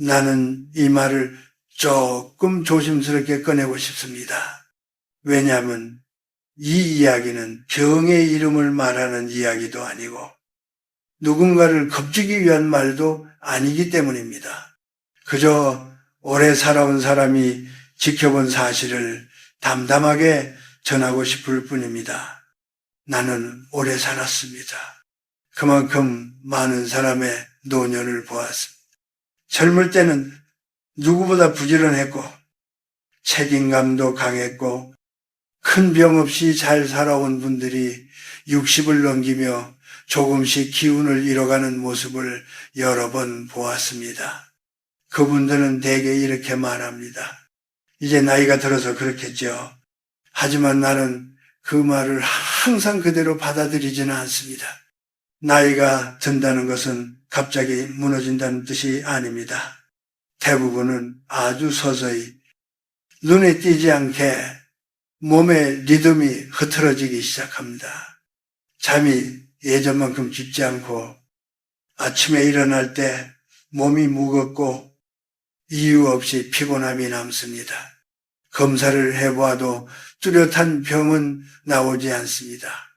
나는 이 말을 조금 조심스럽게 꺼내고 싶습니다. 왜냐하면 이 이야기는 병의 이름을 말하는 이야기도 아니고 누군가를 겁주기 위한 말도 아니기 때문입니다. 그저 오래 살아온 사람이 지켜본 사실을 담담하게 전하고 싶을 뿐입니다. 나는 오래 살았습니다. 그만큼 많은 사람의 노년을 보았습니다. 젊을 때는 누구보다 부지런했고 책임감도 강했고 큰 병 없이 잘 살아온 분들이 60을 넘기며 조금씩 기운을 잃어가는 모습을 여러 번 보았습니다. 그분들은 대개 이렇게 말합니다. 이제 나이가 들어서 그렇겠죠. 하지만 나는 그 말을 항상 그대로 받아들이지는 않습니다. 나이가 든다는 것은 갑자기 무너진다는 뜻이 아닙니다. 대부분은 아주 서서히 눈에 띄지 않게 몸의 리듬이 흐트러지기 시작합니다. 잠이 예전만큼 깊지 않고 아침에 일어날 때 몸이 무겁고 이유 없이 피곤함이 남습니다. 검사를 해보아도 뚜렷한 병은 나오지 않습니다.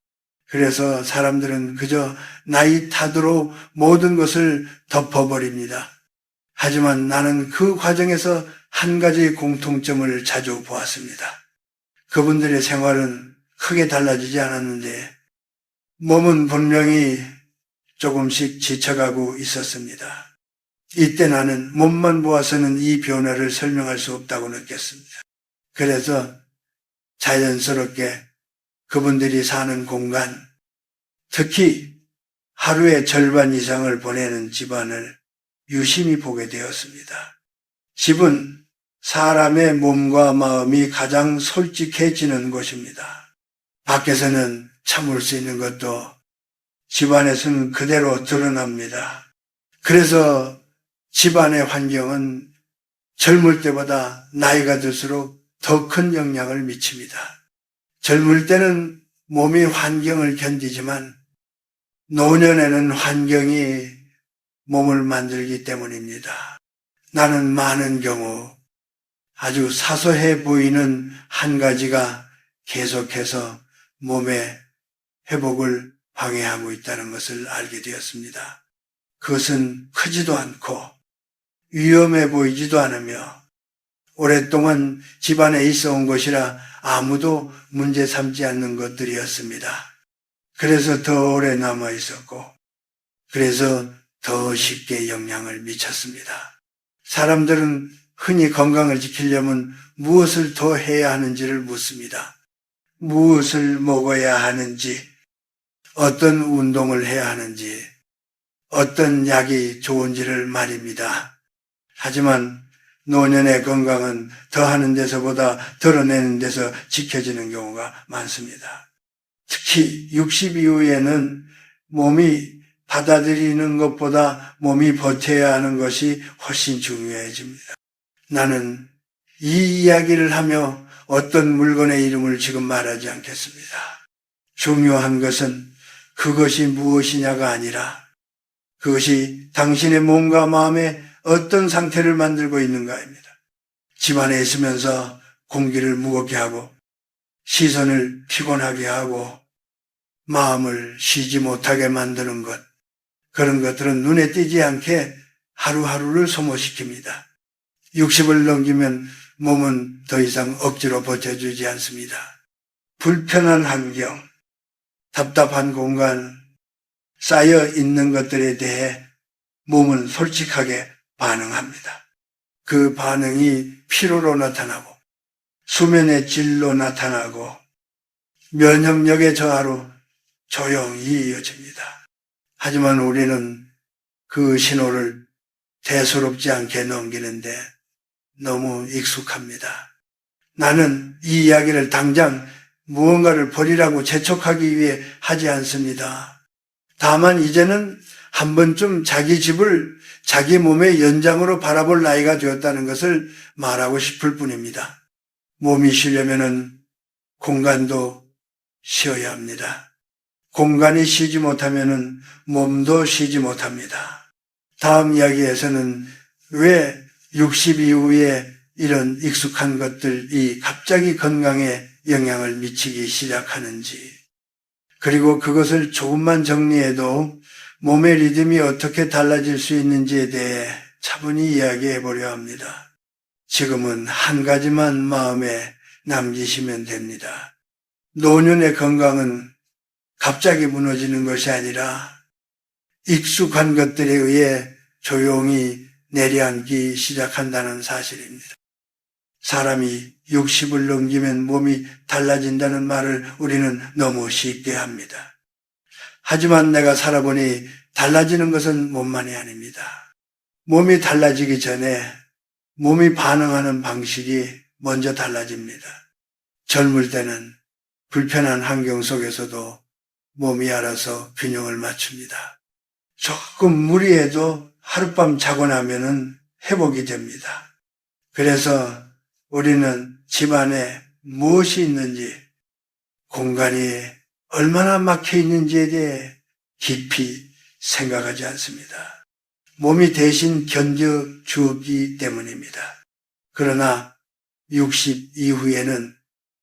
그래서 사람들은 그저 나이 탓으로 모든 것을 덮어버립니다. 하지만 나는 그 과정에서 한 가지 공통점을 자주 보았습니다. 그분들의 생활은 크게 달라지지 않았는데 몸은 분명히 조금씩 지쳐가고 있었습니다. 이때 나는 몸만 보아서는 이 변화를 설명할 수 없다고 느꼈습니다. 그래서 자연스럽게 그분들이 사는 공간, 특히 하루의 절반 이상을 보내는 집안을 유심히 보게 되었습니다. 집은 사람의 몸과 마음이 가장 솔직해지는 곳입니다. 밖에서는 참을 수 있는 것도 집안에서는 그대로 드러납니다. 그래서 집안의 환경은 젊을 때보다 나이가 들수록 더 큰 영향을 미칩니다. 젊을 때는 몸이 환경을 견디지만 노년에는 환경이 몸을 만들기 때문입니다. 나는 많은 경우 아주 사소해 보이는 한 가지가 계속해서 몸의 회복을 방해하고 있다는 것을 알게 되었습니다. 그것은 크지도 않고 위험해 보이지도 않으며 오랫동안 집안에 있어 온 것이라 아무도 문제 삼지 않는 것들이었습니다. 그래서 더 오래 남아 있었고 그래서 더 쉽게 영향을 미쳤습니다. 사람들은 흔히 건강을 지키려면 무엇을 더 해야 하는지를 묻습니다. 무엇을 먹어야 하는지, 어떤 운동을 해야 하는지, 어떤 약이 좋은지를 말입니다. 하지만 노년의 건강은 더하는 데서보다 덜어내는 데서 지켜지는 경우가 많습니다. 특히 60 이후에는 몸이 받아들이는 것보다 몸이 버텨야 하는 것이 훨씬 중요해집니다. 나는 이 이야기를 하며 어떤 물건의 이름을 지금 말하지 않겠습니다. 중요한 것은 그것이 무엇이냐가 아니라 그것이 당신의 몸과 마음에 어떤 상태를 만들고 있는가입니다. 집안에 있으면서 공기를 무겁게 하고 시선을 피곤하게 하고 마음을 쉬지 못하게 만드는 것, 그런 것들은 눈에 띄지 않게 하루하루를 소모시킵니다. 60을 넘기면 몸은 더 이상 억지로 버텨주지 않습니다. 불편한 환경, 답답한 공간, 쌓여 있는 것들에 대해 몸은 솔직하게 반응합니다. 그 반응이 피로로 나타나고 수면의 질로 나타나고 면역력의 저하로 조용히 이어집니다. 하지만 우리는 그 신호를 대수롭지 않게 넘기는데 너무 익숙합니다. 나는 이 이야기를 당장 무언가를 버리라고 재촉하기 위해 하지 않습니다. 다만 이제는 한 번쯤 자기 집을 자기 몸의 연장으로 바라볼 나이가 되었다는 것을 말하고 싶을 뿐입니다. 몸이 쉬려면 공간도 쉬어야 합니다. 공간이 쉬지 못하면 몸도 쉬지 못합니다. 다음 이야기에서는 왜 60 이후에 이런 익숙한 것들이 갑자기 건강에 영향을 미치기 시작하는지, 그리고 그것을 조금만 정리해도 몸의 리듬이 어떻게 달라질 수 있는지에 대해 차분히 이야기해 보려 합니다. 지금은 한 가지만 마음에 남기시면 됩니다. 노년의 건강은 갑자기 무너지는 것이 아니라 익숙한 것들에 의해 조용히 내려앉기 시작한다는 사실입니다. 사람이 60을 넘기면 몸이 달라진다는 말을 우리는 너무 쉽게 합니다. 하지만 내가 살아보니 달라지는 것은 몸만이 아닙니다. 몸이 달라지기 전에 몸이 반응하는 방식이 먼저 달라집니다. 젊을 때는 불편한 환경 속에서도 몸이 알아서 균형을 맞춥니다. 조금 무리해도 하룻밤 자고 나면은 회복이 됩니다. 그래서 우리는 집안에 무엇이 있는지, 공간이 얼마나 막혀 있는지에 대해 깊이 생각하지 않습니다. 몸이 대신 견뎌주기 때문입니다. 그러나 60 이후에는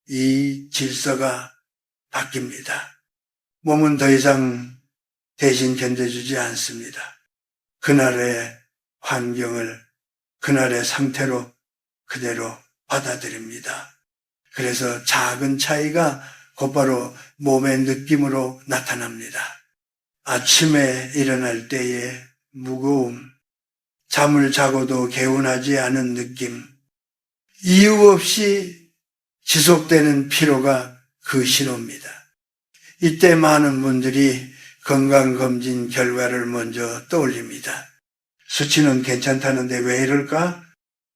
이 질서가 바뀝니다. 몸은 더 이상 대신 견뎌주지 않습니다. 그날의 환경을 그날의 상태로 그대로 받아들입니다. 그래서 작은 차이가 곧바로 몸의 느낌으로 나타납니다. 아침에 일어날 때의 무거움, 잠을 자고도 개운하지 않은 느낌, 이유 없이 지속되는 피로가 그 신호입니다. 이때 많은 분들이 건강검진 결과를 먼저 떠올립니다. 수치는 괜찮다는데 왜 이럴까?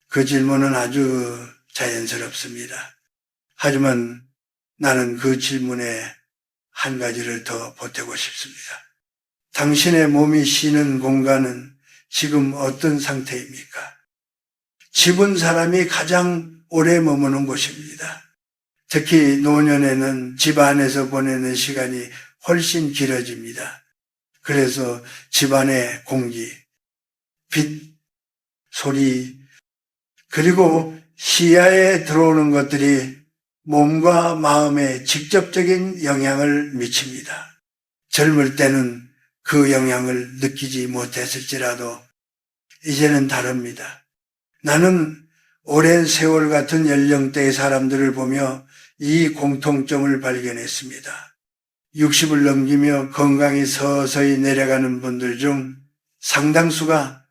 그 질문은 아주 자연스럽습니다. 하지만 나는 그 질문에 한 가지를 더 보태고 싶습니다. 당신의 몸이 쉬는 공간은 지금 어떤 상태입니까? 집은 사람이 가장 오래 머무는 곳입니다. 특히 노년에는 집 안에서 보내는 시간이 훨씬 길어집니다. 그래서 집안의 공기, 빛, 소리, 그리고 시야에 들어오는 것들이 몸과 마음에 직접적인 영향을 미칩니다. 젊을 때는 그 영향을 느끼지 못했을지라도 이제는 다릅니다. 나는 오랜 세월 같은 연령대의 사람들을 보며 이 공통점을 발견했습니다. 60을 넘기며 건강이 서서히 내려가는 분들 중 상당수가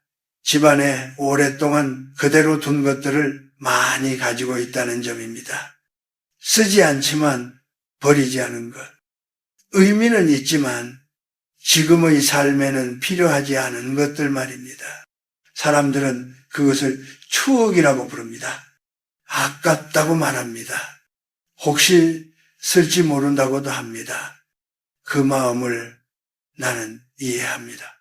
집안에 오랫동안 그대로 둔 것들을 많이 가지고 있다는 점입니다. 쓰지 않지만 버리지 않은 것. 의미는 있지만 지금의 삶에는 필요하지 않은 것들 말입니다. 사람들은 그것을 추억이라고 부릅니다. 아깝다고 말합니다. 혹시 쓸지 모른다고도 합니다. 그 마음을 나는 이해합니다.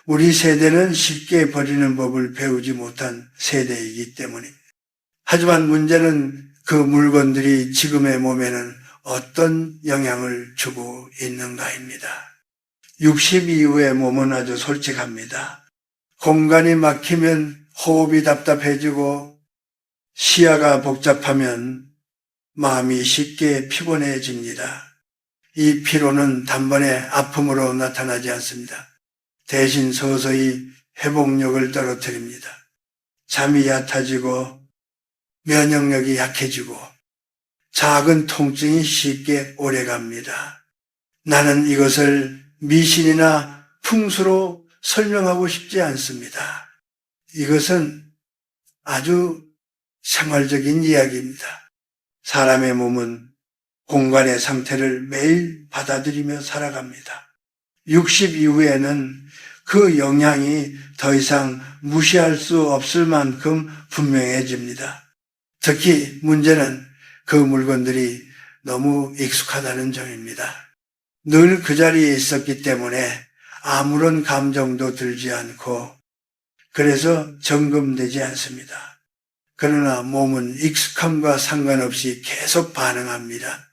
우리 세대는 쉽게 버리는 법을 배우지 못한 세대이기 때문입니다. 하지만 문제는 그 물건들이 지금의 몸에는 어떤 영향을 주고 있는가입니다. 60 이후의 몸은 아주 솔직합니다. 공간이 막히면 호흡이 답답해지고 시야가 복잡하면 마음이 쉽게 피곤해집니다. 이 피로는 단번에 아픔으로 나타나지 않습니다. 대신 서서히 회복력을 떨어뜨립니다. 잠이 얕아지고 면역력이 약해지고 작은 통증이 쉽게 오래갑니다. 나는 이것을 미신이나 풍수로 설명하고 싶지 않습니다. 이것은 아주 생활적인 이야기입니다. 사람의 몸은 공간의 상태를 매일 받아들이며 살아갑니다. 60 이후에는 그 영향이 더 이상 무시할 수 없을 만큼 분명해집니다. 특히 문제는 그 물건들이 너무 익숙하다는 점입니다. 늘 그 자리에 있었기 때문에 아무런 감정도 들지 않고 그래서 점검되지 않습니다. 그러나 몸은 익숙함과 상관없이 계속 반응합니다.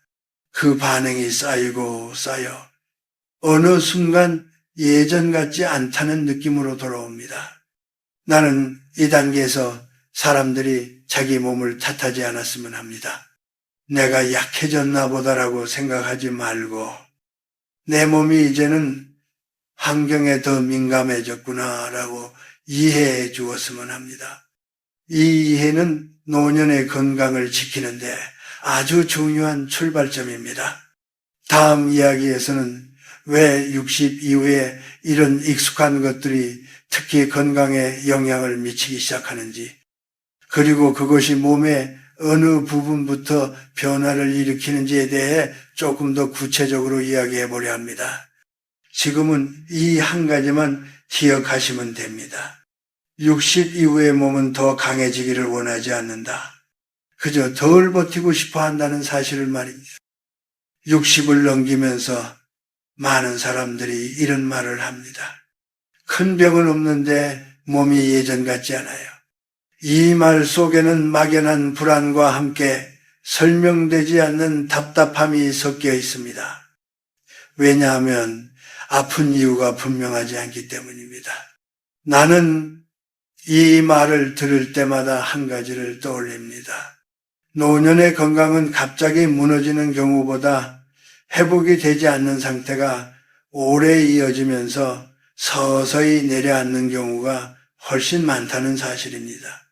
그 반응이 쌓이고 쌓여 어느 순간 예전 같지 않다는 느낌으로 돌아옵니다. 나는 이 단계에서 사람들이 자기 몸을 탓하지 않았으면 합니다. 내가 약해졌나 보다라고 생각하지 말고 내 몸이 이제는 환경에 더 민감해졌구나라고 이해해 주었으면 합니다. 이 이해는 노년의 건강을 지키는데 아주 중요한 출발점입니다. 다음 이야기에서는 왜 60 이후에 이런 익숙한 것들이 특히 건강에 영향을 미치기 시작하는지, 그리고 그것이 몸의 어느 부분부터 변화를 일으키는지에 대해 조금 더 구체적으로 이야기해 보려 합니다. 지금은 이 한 가지만 기억하시면 됩니다. 60 이후의 몸은 더 강해지기를 원하지 않는다. 그저 덜 버티고 싶어 한다는 사실을 말입니다. 60을 넘기면서 많은 사람들이 이런 말을 합니다. 큰 병은 없는데 몸이 예전 같지 않아요. 이 말 속에는 막연한 불안과 함께 설명되지 않는 답답함이 섞여 있습니다. 왜냐하면 아픈 이유가 분명하지 않기 때문입니다. 나는 이 말을 들을 때마다 한 가지를 떠올립니다. 노년의 건강은 갑자기 무너지는 경우보다 회복이 되지 않는 상태가 오래 이어지면서 서서히 내려앉는 경우가 훨씬 많다는 사실입니다.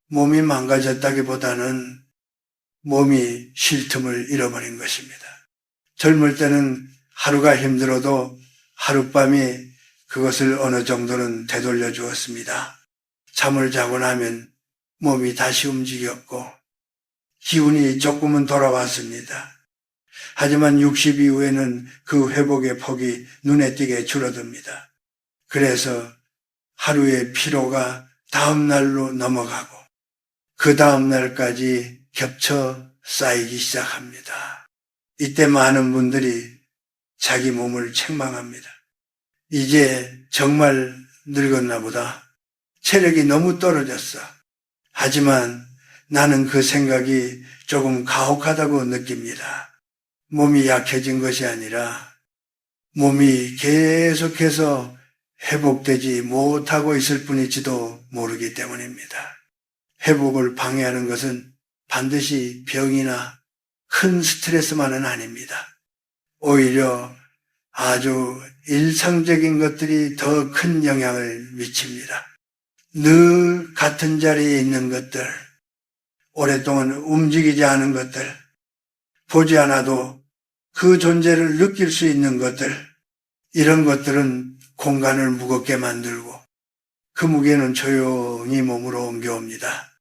몸이 망가졌다기보다는 몸이 쉴 틈을 잃어버린 것입니다. 젊을 때는 하루가 힘들어도 하룻밤이 그것을 어느 정도는 되돌려 주었습니다. 잠을 자고 나면 몸이 다시 움직였고 기운이 조금은 돌아왔습니다. 하지만 60 이후에는 그 회복의 폭이 눈에 띄게 줄어듭니다. 그래서 하루의 피로가 다음 날로 넘어가고 그 다음 날까지 겹쳐 쌓이기 시작합니다. 이때 많은 분들이 자기 몸을 책망합니다. 이제 정말 늙었나 보다. 체력이 너무 떨어졌어. 하지만 나는 그 생각이 조금 가혹하다고 느낍니다. 몸이 약해진 것이 아니라 몸이 계속해서 회복되지 못하고 있을 뿐일지도 모르기 때문입니다. 회복을 방해하는 것은 반드시 병이나 큰 스트레스만은 아닙니다. 오히려 아주 일상적인 것들이 더 큰 영향을 미칩니다. 늘 같은 자리에 있는 것들, 오랫동안 움직이지 않은 것들, 보지 않아도 그 존재를 느낄 수 있는 것들, 이런 것들은 공간을 무겁게 만들고 그 무게는 조용히 몸으로 옮겨옵니다.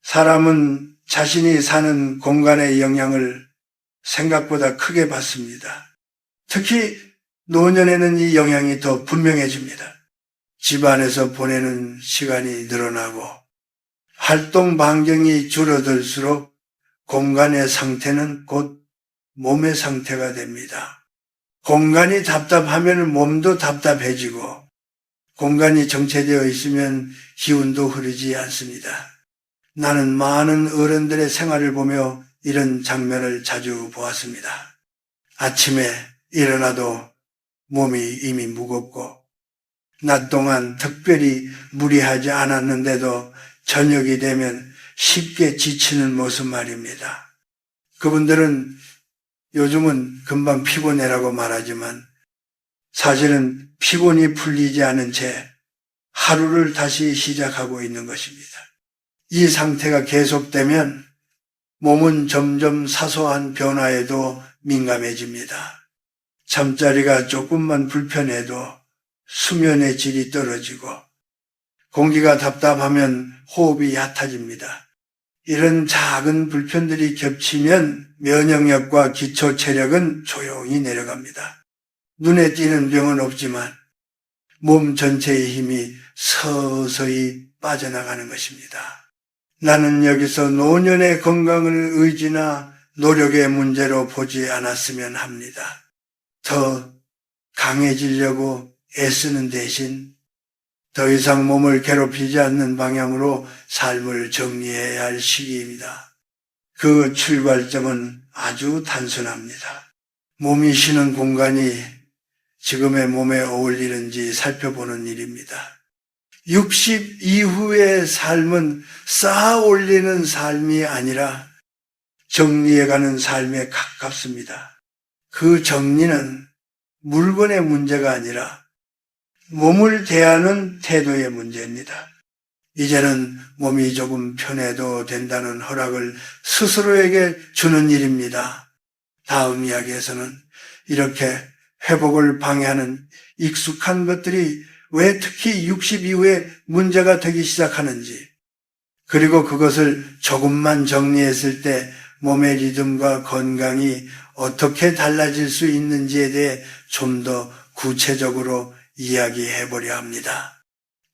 사람은 자신이 사는 공간의 영향을 생각보다 크게 받습니다. 특히 노년에는 이 영향이 더 분명해집니다. 집안에서 보내는 시간이 늘어나고 활동 반경이 줄어들수록 공간의 상태는 곧 몸의 상태가 됩니다. 공간이 답답하면 몸도 답답해지고 공간이 정체되어 있으면 기운도 흐르지 않습니다. 나는 많은 어른들의 생활을 보며 이런 장면을 자주 보았습니다. 아침에 일어나도 몸이 이미 무겁고 낮 동안 특별히 무리하지 않았는데도 저녁이 되면 쉽게 지치는 모습 말입니다. 그분들은 요즘은 금방 피곤해라고 말하지만 사실은 피곤이 풀리지 않은 채 하루를 다시 시작하고 있는 것입니다. 이 상태가 계속되면 몸은 점점 사소한 변화에도 민감해집니다. 잠자리가 조금만 불편해도 수면의 질이 떨어지고 공기가 답답하면 호흡이 얕아집니다. 이런 작은 불편들이 겹치면 면역력과 기초 체력은 조용히 내려갑니다. 눈에 띄는 병은 없지만 몸 전체의 힘이 서서히 빠져나가는 것입니다. 나는 여기서 노년의 건강을 의지나 노력의 문제로 보지 않았으면 합니다. 더 강해지려고 애쓰는 대신 더 이상 몸을 괴롭히지 않는 방향으로 삶을 정리해야 할 시기입니다. 그 출발점은 아주 단순합니다. 몸이 쉬는 공간이 지금의 몸에 어울리는지 살펴보는 일입니다. 60 이후의 삶은 쌓아 올리는 삶이 아니라 정리해가는 삶에 가깝습니다. 그 정리는 물건의 문제가 아니라 몸을 대하는 태도의 문제입니다. 이제는 몸이 조금 편해도 된다는 허락을 스스로에게 주는 일입니다. 다음 이야기에서는 이렇게 회복을 방해하는 익숙한 것들이 왜 특히 60 이후에 문제가 되기 시작하는지, 그리고 그것을 조금만 정리했을 때 몸의 리듬과 건강이 어떻게 달라질 수 있는지에 대해 좀 더 구체적으로 이야기해 보려 합니다.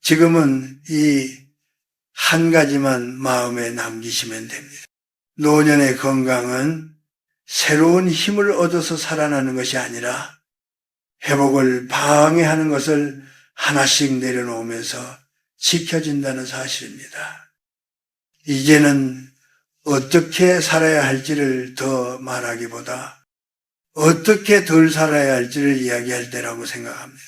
지금은 이 한 가지만 마음에 남기시면 됩니다. 노년의 건강은 새로운 힘을 얻어서 살아나는 것이 아니라 회복을 방해하는 것을 하나씩 내려놓으면서 지켜진다는 사실입니다. 이제는 어떻게 살아야 할지를 더 말하기보다 어떻게 덜 살아야 할지를 이야기할 때라고 생각합니다.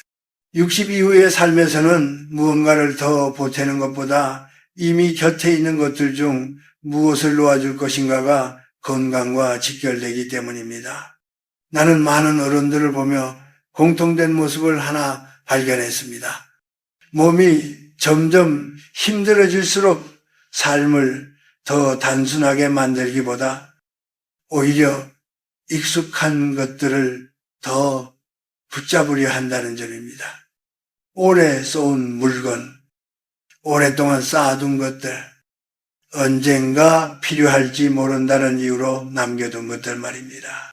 60 이후의 삶에서는 무언가를 더 보태는 것보다 이미 곁에 있는 것들 중 무엇을 놓아줄 것인가가 건강과 직결되기 때문입니다. 나는 많은 어른들을 보며 공통된 모습을 하나 발견했습니다. 몸이 점점 힘들어질수록 삶을 더 단순하게 만들기보다 오히려 익숙한 것들을 더 붙잡으려 한다는 점입니다. 오래 쏘은 물건, 오랫동안 쌓아둔 것들, 언젠가 필요할지 모른다는 이유로 남겨둔 것들 말입니다.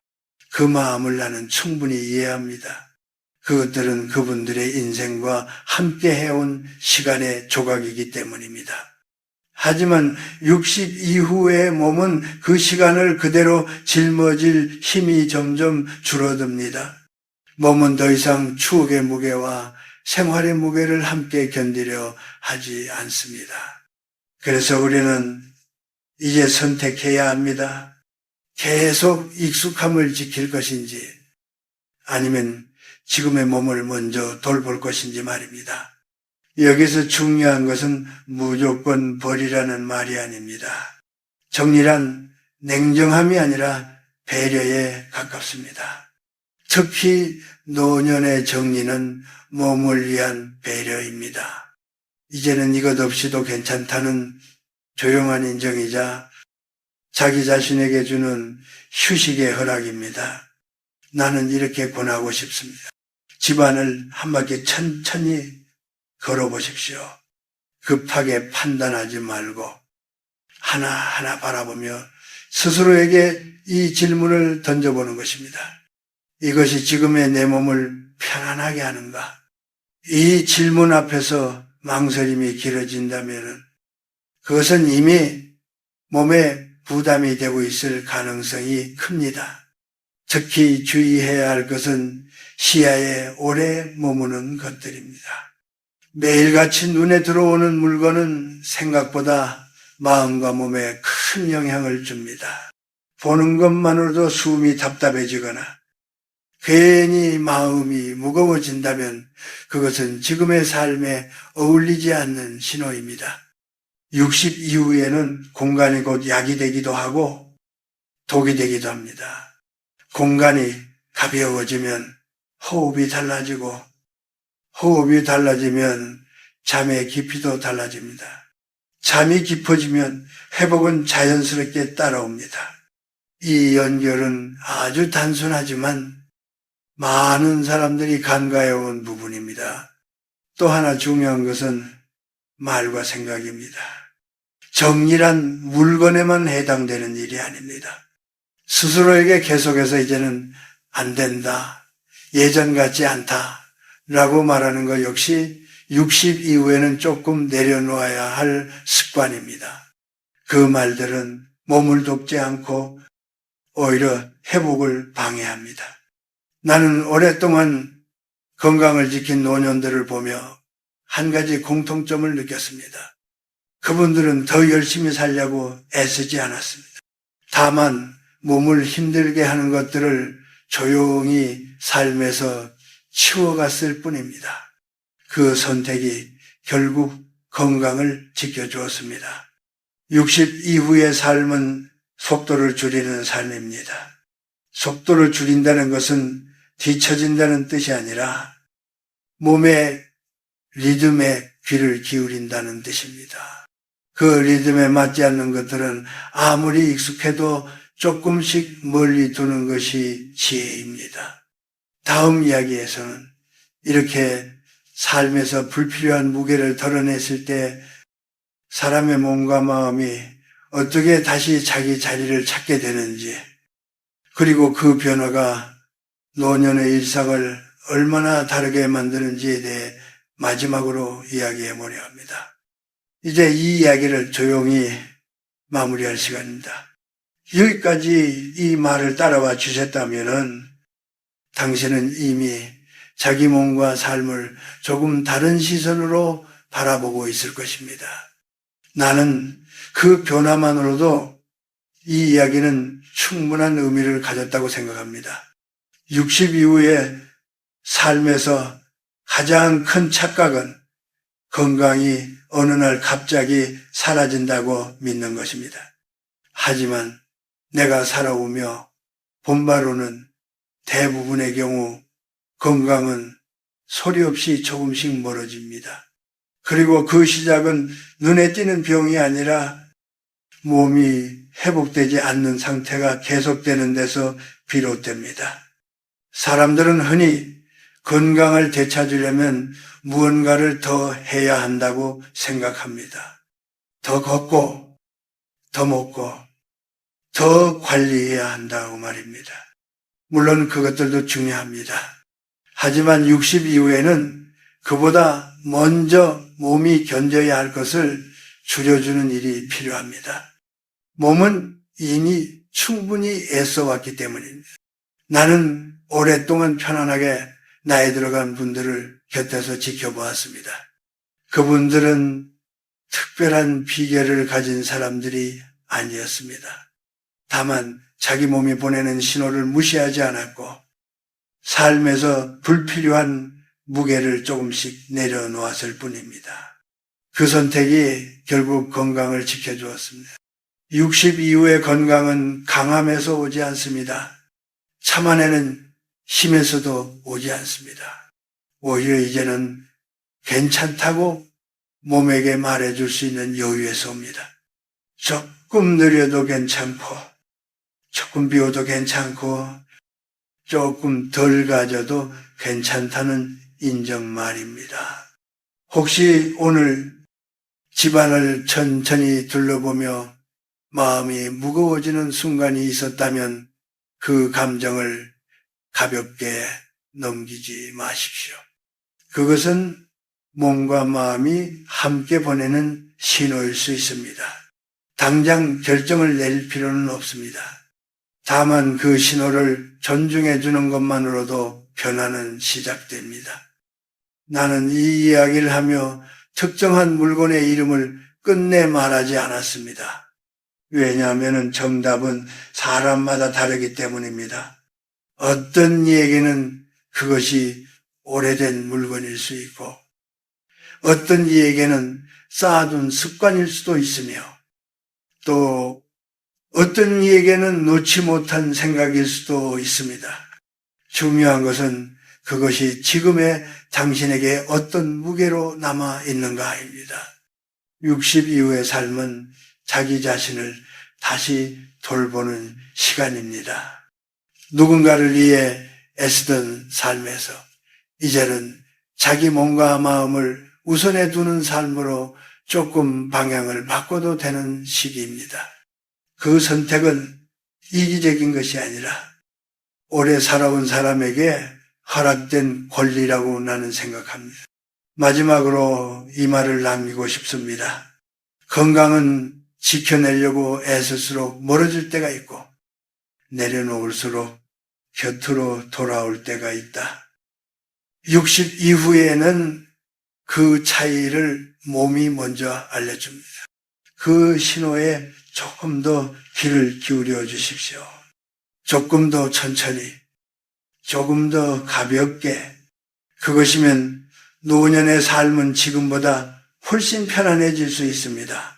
그 마음을 나는 충분히 이해합니다. 그것들은 그분들의 인생과 함께 해온 시간의 조각이기 때문입니다. 하지만 60 이후의 몸은 그 시간을 그대로 짊어질 힘이 점점 줄어듭니다. 몸은 더 이상 추억의 무게와 생활의 무게를 함께 견디려 하지 않습니다. 그래서 우리는 이제 선택해야 합니다. 계속 익숙함을 지킬 것인지 아니면 지금의 몸을 먼저 돌볼 것인지 말입니다. 여기서 중요한 것은 무조건 버리라는 말이 아닙니다. 정리란 냉정함이 아니라 배려에 가깝습니다. 특히 노년의 정리는 몸을 위한 배려입니다. 이제는 이것 없이도 괜찮다는 조용한 인정이자 자기 자신에게 주는 휴식의 허락입니다. 나는 이렇게 권하고 싶습니다. 집안을 한 바퀴 천천히 걸어보십시오. 급하게 판단하지 말고 하나하나 바라보며 스스로에게 이 질문을 던져보는 것입니다. 이것이 지금의 내 몸을 편안하게 하는가? 이 질문 앞에서 망설임이 길어진다면 그것은 이미 몸에 부담이 되고 있을 가능성이 큽니다. 특히 주의해야 할 것은 시야에 오래 머무는 것들입니다. 매일같이 눈에 들어오는 물건은 생각보다 마음과 몸에 큰 영향을 줍니다. 보는 것만으로도 숨이 답답해지거나 괜히 마음이 무거워진다면 그것은 지금의 삶에 어울리지 않는 신호입니다. 60 이후에는 공간이 곧 약이 되기도 하고 독이 되기도 합니다. 공간이 가벼워지면 호흡이 달라지고 호흡이 달라지면 잠의 깊이도 달라집니다. 잠이 깊어지면 회복은 자연스럽게 따라옵니다. 이 연결은 아주 단순하지만 많은 사람들이 간과해온 부분입니다. 또 하나 중요한 것은 말과 생각입니다. 정리란 물건에만 해당되는 일이 아닙니다. 스스로에게 계속해서 이제는 안 된다, 예전 같지 않다 라고 말하는 것 역시 60 이후에는 조금 내려놓아야 할 습관입니다. 그 말들은 몸을 돕지 않고 오히려 회복을 방해합니다. 나는 오랫동안 건강을 지킨 노년들을 보며 한 가지 공통점을 느꼈습니다. 그분들은 더 열심히 살려고 애쓰지 않았습니다. 다만 몸을 힘들게 하는 것들을 조용히 삶에서 치워갔을 뿐입니다. 그 선택이 결국 건강을 지켜주었습니다. 60 이후의 삶은 속도를 줄이는 삶입니다. 속도를 줄인다는 것은 뒤처진다는 뜻이 아니라 몸의 리듬에 귀를 기울인다는 뜻입니다. 그 리듬에 맞지 않는 것들은 아무리 익숙해도 조금씩 멀리 두는 것이 지혜입니다. 다음 이야기에서는 이렇게 삶에서 불필요한 무게를 덜어냈을 때 사람의 몸과 마음이 어떻게 다시 자기 자리를 찾게 되는지, 그리고 그 변화가 노년의 일상을 얼마나 다르게 만드는지에 대해 마지막으로 이야기해 보려 합니다. 이제 이 이야기를 조용히 마무리할 시간입니다. 여기까지 이 말을 따라와 주셨다면은 당신은 이미 자기 몸과 삶을 조금 다른 시선으로 바라보고 있을 것입니다. 나는 그 변화만으로도 이 이야기는 충분한 의미를 가졌다고 생각합니다. 60 이후의 삶에서 가장 큰 착각은 건강이 어느 날 갑자기 사라진다고 믿는 것입니다. 하지만 내가 살아오며 본바로는 대부분의 경우 건강은 소리 없이 조금씩 멀어집니다. 그리고 그 시작은 눈에 띄는 병이 아니라 몸이 회복되지 않는 상태가 계속되는 데서 비롯됩니다. 사람들은 흔히 건강을 되찾으려면 무언가를 더 해야 한다고 생각합니다. 더 걷고, 더 먹고, 더 관리해야 한다고 말입니다. 물론 그것들도 중요합니다. 하지만 60 이후에는 그보다 먼저 몸이 견뎌야 할 것을 줄여주는 일이 필요합니다. 몸은 이미 충분히 애써왔기 때문입니다. 나는 오랫동안 편안하게 나이 들어간 분들을 곁에서 지켜보았습니다. 그분들은 특별한 비결을 가진 사람들이 아니었습니다. 다만 자기 몸이 보내는 신호를 무시하지 않았고 삶에서 불필요한 무게를 조금씩 내려놓았을 뿐입니다. 그 선택이 결국 건강을 지켜주었습니다. 60 이후의 건강은 강함에서 오지 않습니다. 참아내는 힘에서도 오지 않습니다. 오히려 이제는 괜찮다고 몸에게 말해줄 수 있는 여유에서 옵니다. 조금 느려도 괜찮고, 조금 비워도 괜찮고, 조금 덜 가져도 괜찮다는 인정 말입니다. 혹시 오늘 집안을 천천히 둘러보며 마음이 무거워지는 순간이 있었다면 그 감정을 가볍게 넘기지 마십시오. 그것은 몸과 마음이 함께 보내는 신호일 수 있습니다. 당장 결정을 낼 필요는 없습니다. 다만 그 신호를 존중해 주는 것만으로도 변화는 시작됩니다. 나는 이 이야기를 하며 특정한 물건의 이름을 끝내 말하지 않았습니다. 왜냐하면 정답은 사람마다 다르기 때문입니다. 어떤 이에게는 그것이 오래된 물건일 수 있고 어떤 이에게는 쌓아둔 습관일 수도 있으며 또 어떤 이에게는 놓지 못한 생각일 수도 있습니다. 중요한 것은 그것이 지금의 당신에게 어떤 무게로 남아 있는가입니다. 60 이후의 삶은 자기 자신을 다시 돌보는 시간입니다. 누군가를 위해 애쓰던 삶에서 이제는 자기 몸과 마음을 우선해 두는 삶으로 조금 방향을 바꿔도 되는 시기입니다. 그 선택은 이기적인 것이 아니라 오래 살아온 사람에게 허락된 권리라고 나는 생각합니다. 마지막으로 이 말을 남기고 싶습니다. 건강은 지켜내려고 애쓸수록 멀어질 때가 있고 내려놓을수록 곁으로 돌아올 때가 있다. 60 이후에는 그 차이를 몸이 먼저 알려줍니다. 그 신호에 조금 더 귀를 기울여 주십시오. 조금 더 천천히, 조금 더 가볍게. 그것이면 노년의 삶은 지금보다 훨씬 편안해질 수 있습니다.